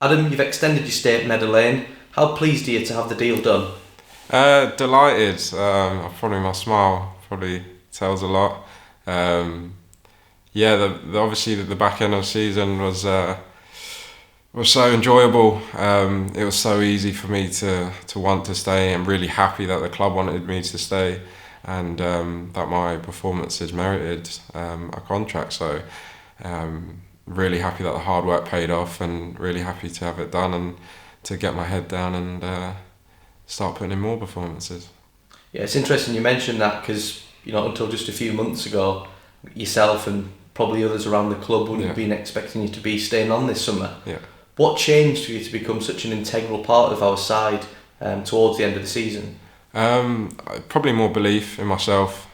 Adam, you've extended your stay at Meadow Lane. How pleased are you to have the deal done? Delighted. Probably my smile probably tells a lot. Um, yeah, obviously the back end of the season was so enjoyable. It was so easy for me to want to stay. I'm really happy that the club wanted me to stay, and that my performances merited a contract. So really happy that the hard work paid off, and really happy to have it done and to get my head down and start putting in more performances. Yeah, it's interesting you mentioned that because until just a few months ago, yourself and probably others around the club wouldn't Yeah. have been expecting you to be staying on this summer. Yeah. What changed for you to become such an integral part of our side towards the end of the season? Probably more belief in myself,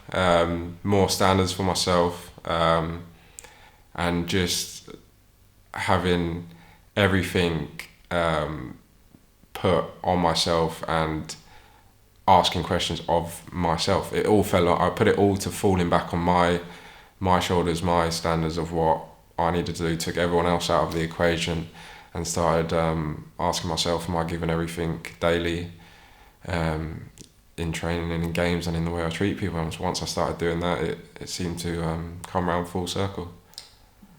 more standards for myself, and just having everything put on myself and asking questions of myself. It all fell. I put it all to falling back on my shoulders, my standards of what I needed to do. Took everyone else out of the equation, and started asking myself, am I giving everything daily in training and in games and in the way I treat people? And once I started doing that, it seemed to come around full circle.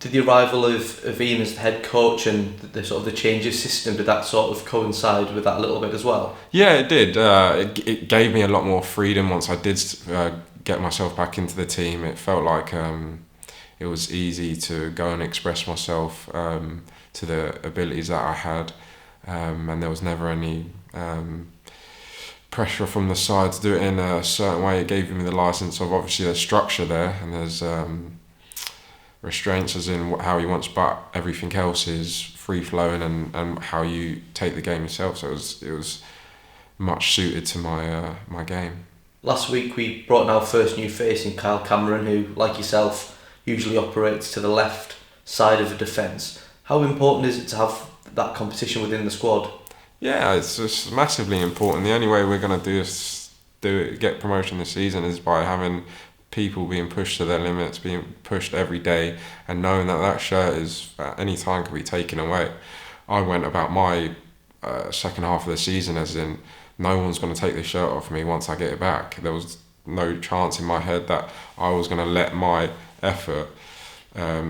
Did the arrival of Ian as the head coach and the sort of the change of system, did that sort of coincide with that a little bit as well? Yeah, it did. It gave me a lot more freedom once I did get myself back into the team. It felt like it was easy to go and express myself to the abilities that I had, and there was never any pressure from the side to do it in a certain way. It gave me the license of, obviously there's structure there and there's restraints as in how you want, but everything else is free flowing and how you take the game yourself. So it was much suited to my game. Last week we brought in our first new face in Kyle Cameron, who, like yourself, usually operates to the left side of the defence. How important is it to have that competition within the squad? Yeah, it's just massively important. The only way we're going to get promotion this season is by having people being pushed to their limits, being pushed every day, and knowing that shirt is at any time can be taken away. I went about my second half of the season as in, no one's going to take this shirt off me once I get it back. There was no chance in my head that I was going to let my effort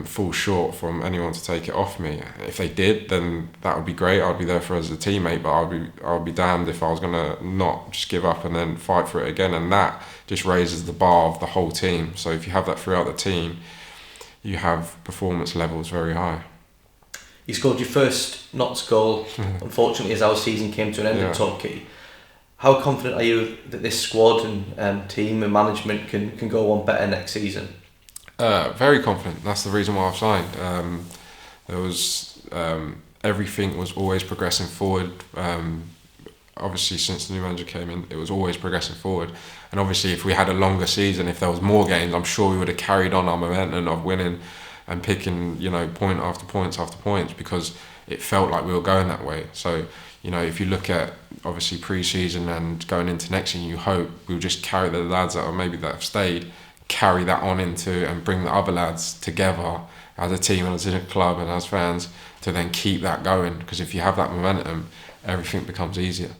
fall short from anyone to take it off me. If they did, then that would be great. I'd be there for as a teammate, but I'd be damned if I was gonna not just give up and then fight for it again. And that just raises the bar of the whole team. So if you have that throughout the team, you have performance levels very high. You scored your first Notts goal, unfortunately, as our season came to an end at Torquay. How confident are you that this squad and team and management can go on better next season? Very confident. That's the reason why I've signed. There was everything was always progressing forward. Obviously, since the new manager came in, it was always progressing forward. And obviously, if we had a longer season, if there was more games, I'm sure we would have carried on our momentum of winning and picking, point after points after points, because it felt like we were going that way. So, if you look at obviously pre-season and going into next season, you hope we'll just carry the lads that have stayed, carry that on into and bring the other lads together as a team and as a club and as fans to then keep that going, because if you have that momentum, everything becomes easier.